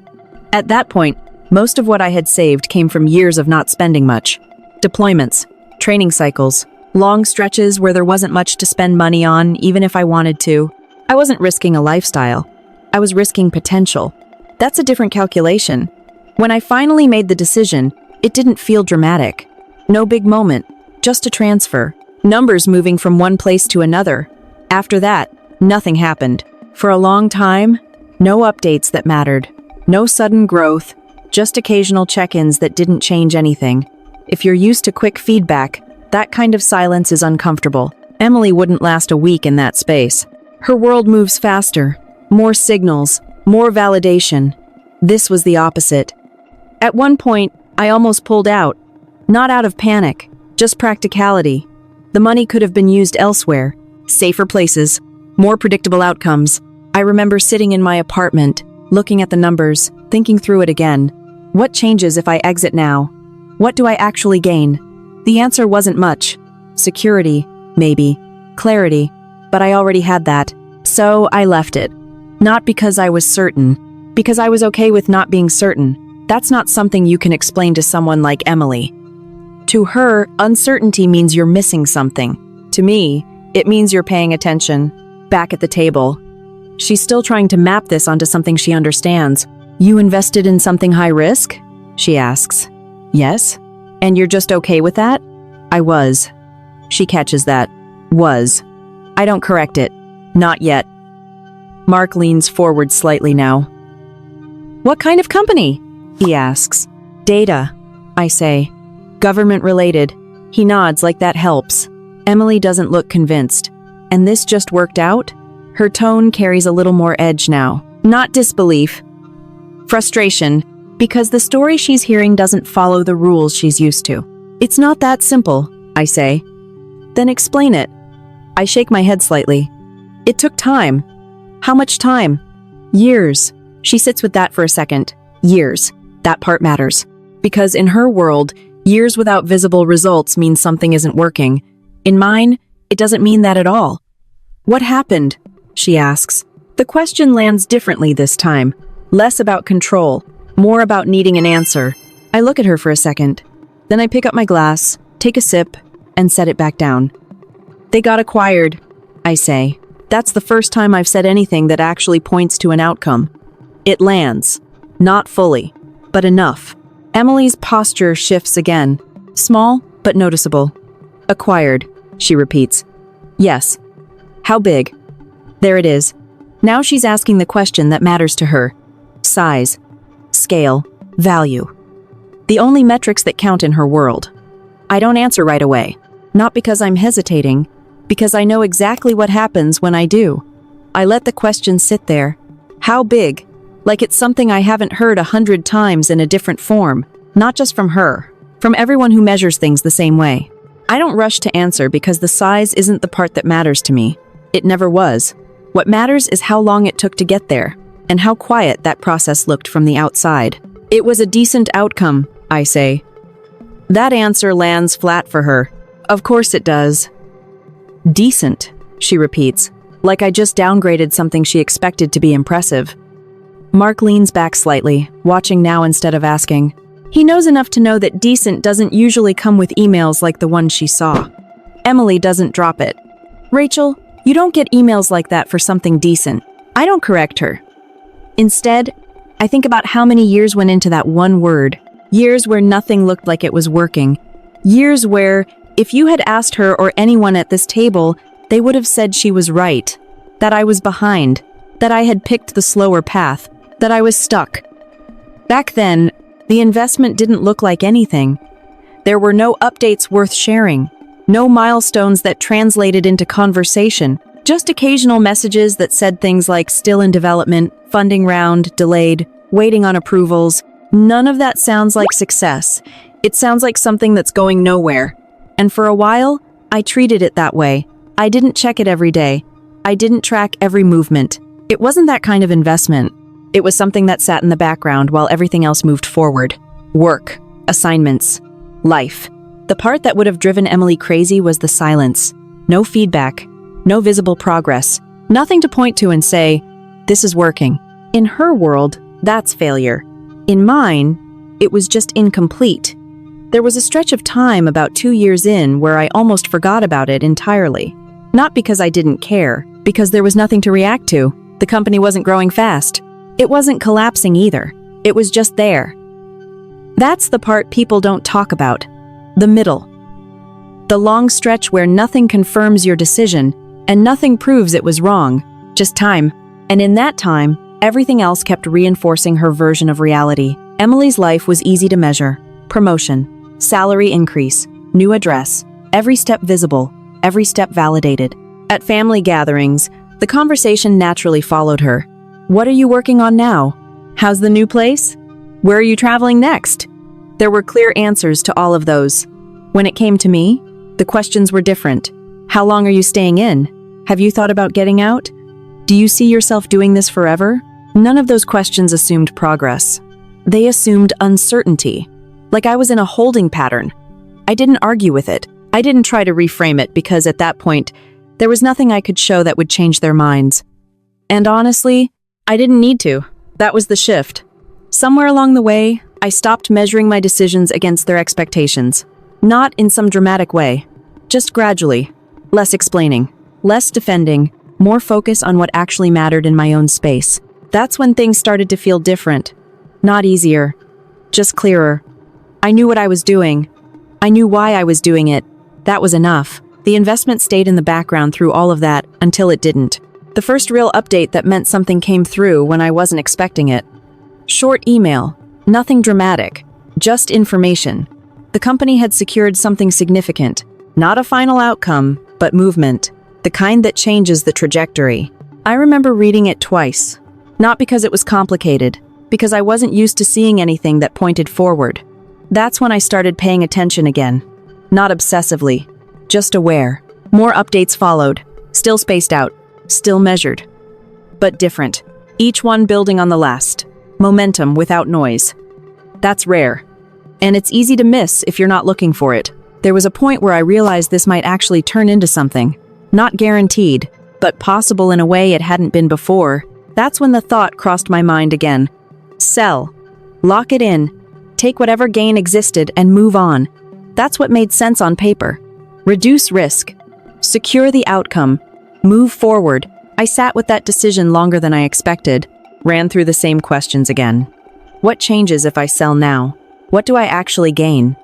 At that point, most of what I had saved came from years of not spending much. Deployments, training cycles, long stretches where there wasn't much to spend money on, even if I wanted to. I wasn't risking a lifestyle. I was risking potential. That's a different calculation. When I finally made the decision, it didn't feel dramatic. No big moment, just a transfer. Numbers moving from one place to another. After that, nothing happened. For a long time, no updates that mattered. No sudden growth, just occasional check-ins that didn't change anything. If you're used to quick feedback, that kind of silence is uncomfortable. Emily wouldn't last a week in that space. Her world moves faster, more signals, more validation. This was the opposite. At one point, I almost pulled out. Not out of panic, just practicality. The money could have been used elsewhere, safer places, more predictable outcomes. I remember sitting in my apartment, looking at the numbers, thinking through it again. What changes if I exit now? What do I actually gain? The answer wasn't much. Security, maybe. Clarity. But I already had that. So I left it. Not because I was certain. Because I was okay with not being certain. That's not something you can explain to someone like Emily. To her, uncertainty means you're missing something. To me, it means you're paying attention. Back at the table. She's still trying to map this onto something she understands. You invested in something high risk? She asks. Yes. And you're just okay with that? I was. She catches that. Was. I don't correct it. Not yet. Mark leans forward slightly now. What kind of company? He asks. Data, I say. Government-related. He nods like that helps. Emily doesn't look convinced. And this just worked out? Her tone carries a little more edge now. Not disbelief. Frustration, because the story she's hearing doesn't follow the rules she's used to. It's not that simple, I say. Then explain it. I shake my head slightly. It took time. How much time? Years. She sits with that for a second. Years. That part matters. Because in her world, years without visible results means something isn't working. In mine, it doesn't mean that at all. What happened? She asks. The question lands differently this time. Less about control, more about needing an answer. I look at her for a second. Then I pick up my glass, take a sip, and set it back down. They got acquired, I say. That's the first time I've said anything that actually points to an outcome. It lands. Not fully, but enough. Emily's posture shifts again. Small, but noticeable. Acquired, she repeats. Yes. How big? There it is. Now she's asking the question that matters to her. Size, scale, value. The only metrics that count in her world. I don't answer right away. Not because I'm hesitating, because I know exactly what happens when I do. I let the question sit there. How big? Like it's something I haven't heard 100 times in a different form. Not just from her, from everyone who measures things the same way. I don't rush to answer because the size isn't the part that matters to me. It never was. What matters is how long it took to get there, and how quiet that process looked from the outside. It was a decent outcome, I say. That answer lands flat for her. Of course it does. Decent, she repeats, like I just downgraded something she expected to be impressive. Mark leans back slightly, watching now instead of asking. He knows enough to know that decent doesn't usually come with emails like the one she saw. Emily doesn't drop it. Rachel, you don't get emails like that for something decent. I don't correct her. Instead, I think about how many years went into that one word. Years where nothing looked like it was working. Years where, if you had asked her or anyone at this table, they would have said she was right. That I was behind. That I had picked the slower path. That I was stuck. Back then, the investment didn't look like anything. There were no updates worth sharing. No milestones that translated into conversation. Just occasional messages that said things like still in development, funding round, delayed, waiting on approvals. None of that sounds like success. It sounds like something that's going nowhere. And for a while, I treated it that way. I didn't check it every day. I didn't track every movement. It wasn't that kind of investment. It was something that sat in the background while everything else moved forward. Work, assignments, life. The part that would have driven Emily crazy was the silence. No feedback, no visible progress, nothing to point to and say, this is working. In her world, that's failure. In mine, it was just incomplete. There was a stretch of time about 2 years in where I almost forgot about it entirely. Not because I didn't care, because there was nothing to react to. The company wasn't growing fast. It wasn't collapsing either. It was just there. That's the part people don't talk about. The middle. The long stretch where nothing confirms your decision and nothing proves it was wrong. Just time. And in that time, Everything else kept reinforcing her version of reality. Emily's life was easy to measure. Promotion, salary increase, new address, every step visible, every step validated. At family gatherings, the conversation naturally followed her. What are you working on now? How's the new place? Where are you traveling next? There were clear answers to all of those. When it came to me, the questions were different. How long are you staying in? Have you thought about getting out? Do you see yourself doing this forever? None of those questions assumed progress. They assumed uncertainty, like I was in a holding pattern. I didn't argue with it. I didn't try to reframe it because at that point, there was nothing I could show that would change their minds. And honestly, I didn't need to. That was the shift. Somewhere along the way, I stopped measuring my decisions against their expectations. Not in some dramatic way, just gradually. Less explaining, less defending, more focus on what actually mattered in my own space. That's when things started to feel different. Not easier, just clearer. I knew what I was doing. I knew why I was doing it. That was enough. The investment stayed in the background through all of that until it didn't. The first real update that meant something came through when I wasn't expecting it. Short email, nothing dramatic, just information. The company had secured something significant, not a final outcome, but movement, the kind that changes the trajectory. I remember reading it twice, not because it was complicated, because I wasn't used to seeing anything that pointed forward. That's when I started paying attention again. Not obsessively, just aware. More updates followed, still spaced out, still measured, but different. Each one building on the last. Momentum without noise. That's rare. And it's easy to miss if you're not looking for it. There was a point where I realized this might actually turn into something. Not guaranteed, but possible in a way it hadn't been before. That's when the thought crossed my mind again. Sell. Lock it in. Take whatever gain existed and move on. That's what made sense on paper. Reduce risk. Secure the outcome. Move forward. I sat with that decision longer than I expected. Ran through the same questions again. What changes if I sell now? What do I actually gain?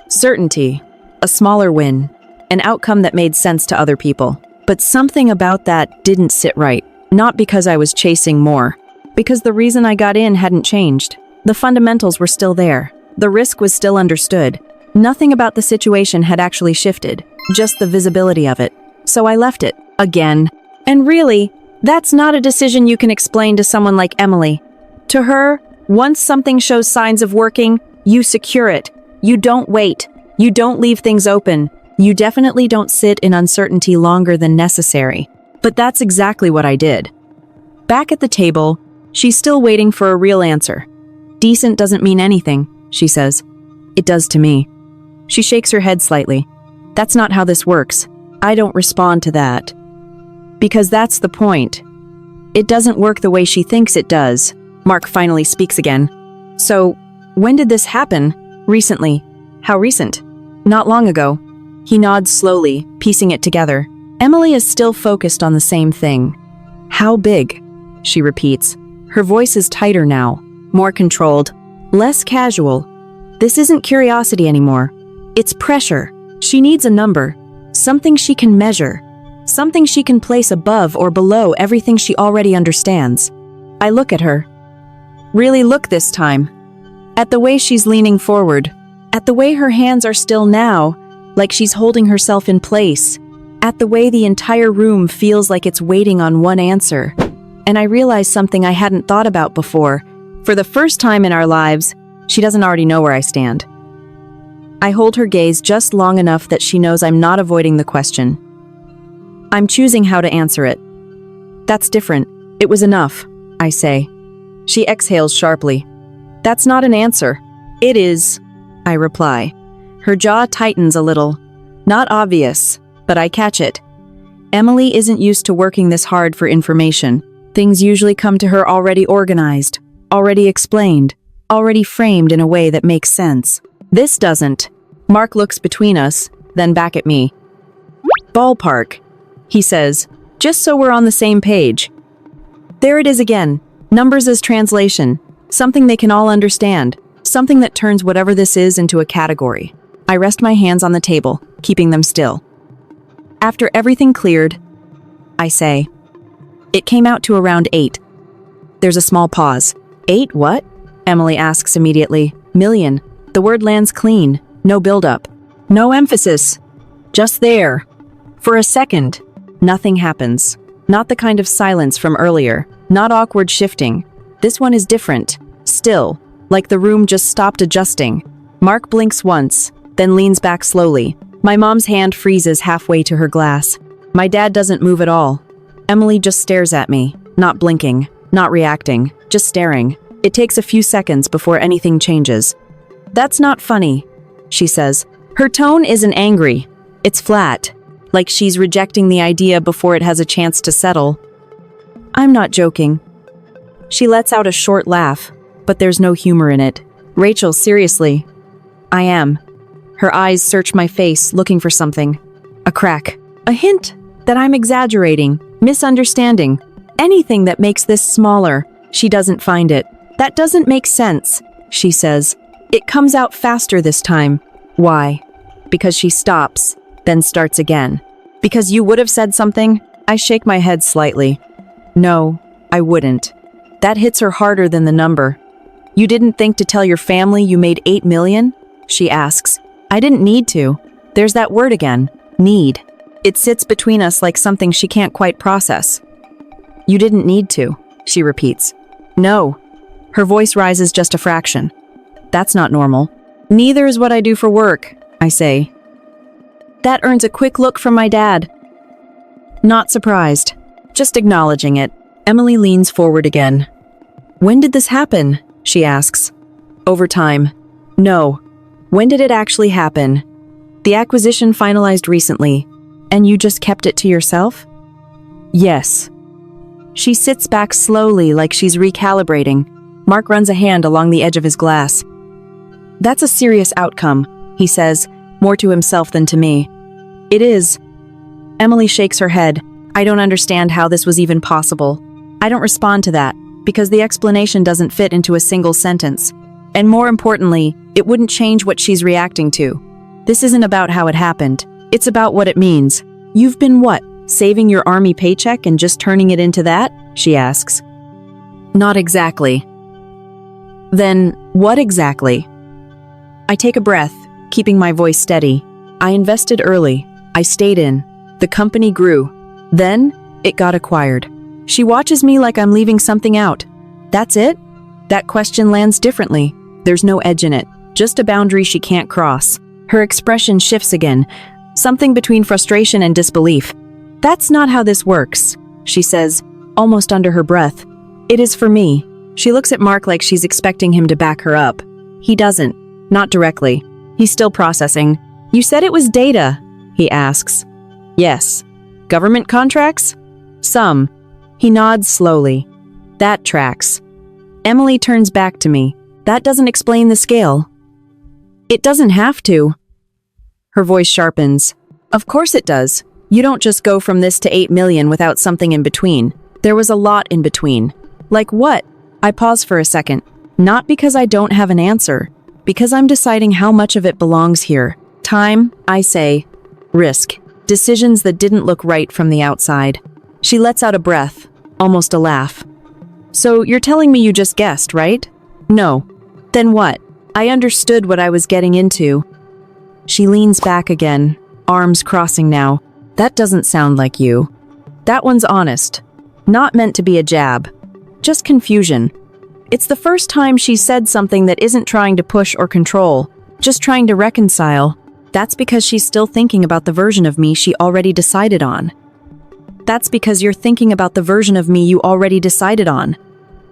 Certainty. A smaller win. An outcome that made sense to other people. But something about that didn't sit right. Not because I was chasing more. Because the reason I got in hadn't changed. The fundamentals were still there. The risk was still understood. Nothing about the situation had actually shifted. Just the visibility of it. So I left it. Again. And really, that's not a decision you can explain to someone like Emily. To her, once something shows signs of working, you secure it. You don't wait. You don't leave things open. You definitely don't sit in uncertainty longer than necessary. But that's exactly what I did. Back at the table, she's still waiting for a real answer. Decent doesn't mean anything, she says. It does to me. She shakes her head slightly. That's not how this works. I don't respond to that. Because that's the point. It doesn't work the way she thinks it does. Mark finally speaks again. So, when did this happen? Recently. How recent? Not long ago. He nods slowly, piecing it together. Emily is still focused on the same thing. How big? She repeats. Her voice is tighter now, more controlled, less casual. This isn't curiosity anymore. It's pressure. She needs a number, something she can measure, something she can place above or below everything she already understands. I look at her. Really look this time. At the way she's leaning forward. At the way her hands are still now, like she's holding herself in place. At the way the entire room feels like it's waiting on one answer. And I realize something I hadn't thought about before. For the first time in our lives, she doesn't already know where I stand. I hold her gaze just long enough that she knows I'm not avoiding the question. I'm choosing how to answer it. That's different. It was enough, I say. She exhales sharply. That's not an answer. It is, I reply. Her jaw tightens a little. Not obvious, but I catch it. Emily isn't used to working this hard for information. Things usually come to her already organized, already explained, already framed in a way that makes sense. This doesn't. Mark looks between us, then back at me. Ballpark, he says, just so we're on the same page. There it is again. Numbers as translation. Something they can all understand. Something that turns whatever this is into a category. I rest my hands on the table, keeping them still. After everything cleared, I say, it came out to around 8. There's a small pause. 8 what? Emily asks immediately. Million. The word lands clean. No build-up. No emphasis. Just there. For a second. Nothing happens. Not the kind of silence from earlier. Not awkward shifting. This one is different. Still. Like the room just stopped adjusting. Mark blinks once, then leans back slowly. My mom's hand freezes halfway to her glass. My dad doesn't move at all. Emily just stares at me, not blinking, not reacting, just staring. It takes a few seconds before anything changes. That's not funny, she says. Her tone isn't angry. It's flat, like she's rejecting the idea before it has a chance to settle. I'm not joking. She lets out a short laugh, but there's no humor in it. Rachel, seriously. I am. Her eyes search my face, looking for something. A crack. A hint that I'm exaggerating, misunderstanding. Anything that makes this smaller. She doesn't find it. That doesn't make sense, she says. It comes out faster this time. Why? Because she stops, then starts again. Because you would have said something? I shake my head slightly. No, I wouldn't. That hits her harder than the number. You didn't think to tell your family you made 8 million? She asks. I didn't need to. There's that word again. Need. It sits between us like something she can't quite process. You didn't need to, she repeats. No. Her voice rises just a fraction. That's not normal. Neither is what I do for work, I say. That earns a quick look from my dad. Not surprised. Just acknowledging it. Emily leans forward again. When did this happen? She asks. Over time. No. When did it actually happen? The acquisition finalized recently, and you just kept it to yourself? Yes. She sits back slowly like she's recalibrating. Mark runs a hand along the edge of his glass. That's a serious outcome, he says, more to himself than to me. It is. Emily shakes her head. I don't understand how this was even possible. I don't respond to that, because the explanation doesn't fit into a single sentence. And more importantly, it wouldn't change what she's reacting to. This isn't about how it happened. It's about what it means. You've been what? Saving your army paycheck and just turning it into that? She asks. Not exactly. Then, what exactly? I take a breath, keeping my voice steady. I invested early. I stayed in. The company grew. Then, it got acquired. She watches me like I'm leaving something out. That's it? That question lands differently. There's no edge in it, just a boundary she can't cross. Her expression shifts again, something between frustration and disbelief. That's not how this works, she says, almost under her breath. It is for me. She looks at Mark like she's expecting him to back her up. He doesn't, not directly. He's still processing. You said it was data, he asks. Yes. Government contracts? Some. He nods slowly. That tracks. Emily turns back to me. That doesn't explain the scale. It doesn't have to. Her voice sharpens. Of course it does. You don't just go from this to 8 million without something in between. There was a lot in between. Like what? I pause for a second. Not because I don't have an answer. Because I'm deciding how much of it belongs here. Time, I say. Risk. Decisions that didn't look right from the outside. She lets out a breath, almost a laugh. So you're telling me you just guessed, right? No. Then what? I understood what I was getting into. She leans back again, arms crossing now. That doesn't sound like you. That one's honest. Not meant to be a jab. Just confusion. It's the first time she's said something that isn't trying to push or control, just trying to reconcile. That's because she's still thinking about the version of me she already decided on. That's because you're thinking about the version of me you already decided on.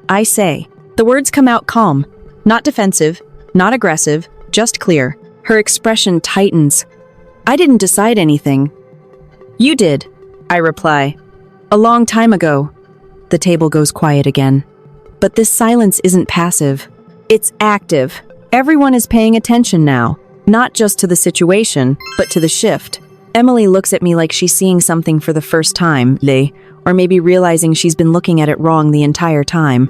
I say. The words come out calm, not defensive, not aggressive, just clear. Her expression tightens. I didn't decide anything. You did, I reply. A long time ago. The table goes quiet again. But this silence isn't passive. It's active. Everyone is paying attention now, not just to the situation, but to the shift. Emily looks at me like she's seeing something for the first time, or maybe realizing she's been looking at it wrong the entire time.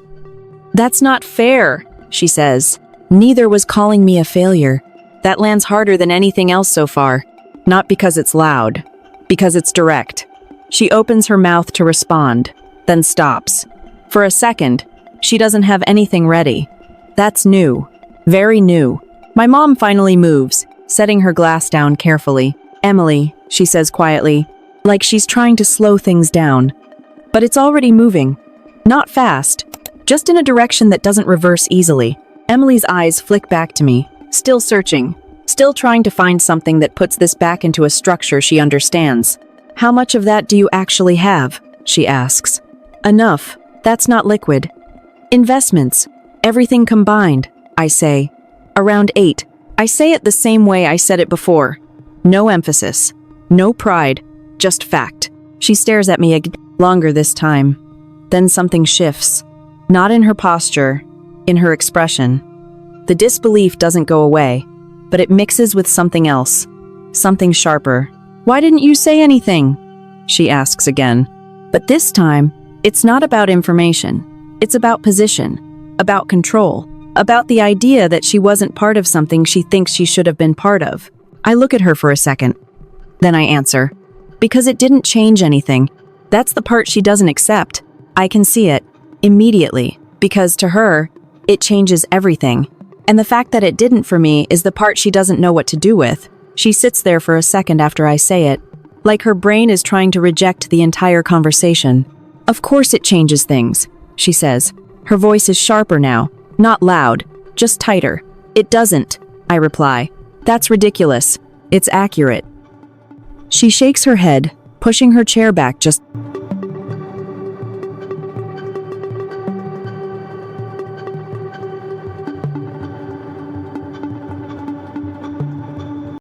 That's not fair, she says. Neither was calling me a failure. That lands harder than anything else so far. Not because it's loud, because it's direct. She opens her mouth to respond, then stops. For a second, She doesn't have anything ready. That's new. Very new. My mom finally moves, setting her glass down carefully. Emily, she says quietly, like she's trying to slow things down. But it's already moving. Not fast, just in a direction that doesn't reverse easily. Emily's eyes flick back to me, still searching, still trying to find something that puts this back into a structure she understands. How much of that do you actually have? She asks. Enough. That's not liquid. Investments. Everything combined, I say. Around 8. I say it the same way I said it before. No emphasis. No pride. Just fact. She stares at me longer this time. Then something shifts. Not in her posture, in her expression. The disbelief doesn't go away, but it mixes with something else. Something sharper. Why didn't you say anything? She asks again. But this time, it's not about information. It's about position, about control, about the idea that she wasn't part of something she thinks she should have been part of. I look at her for a second. Then I answer. Because it didn't change anything. That's the part she doesn't accept. I can see it, immediately, because to her, it changes everything. And the fact that it didn't for me is the part she doesn't know what to do with. She sits there for a second after I say it, like her brain is trying to reject the entire conversation. Of course it changes things, she says. Her voice is sharper now, not loud, just tighter. It doesn't, I reply. That's ridiculous. It's accurate. She shakes her head, pushing her chair back just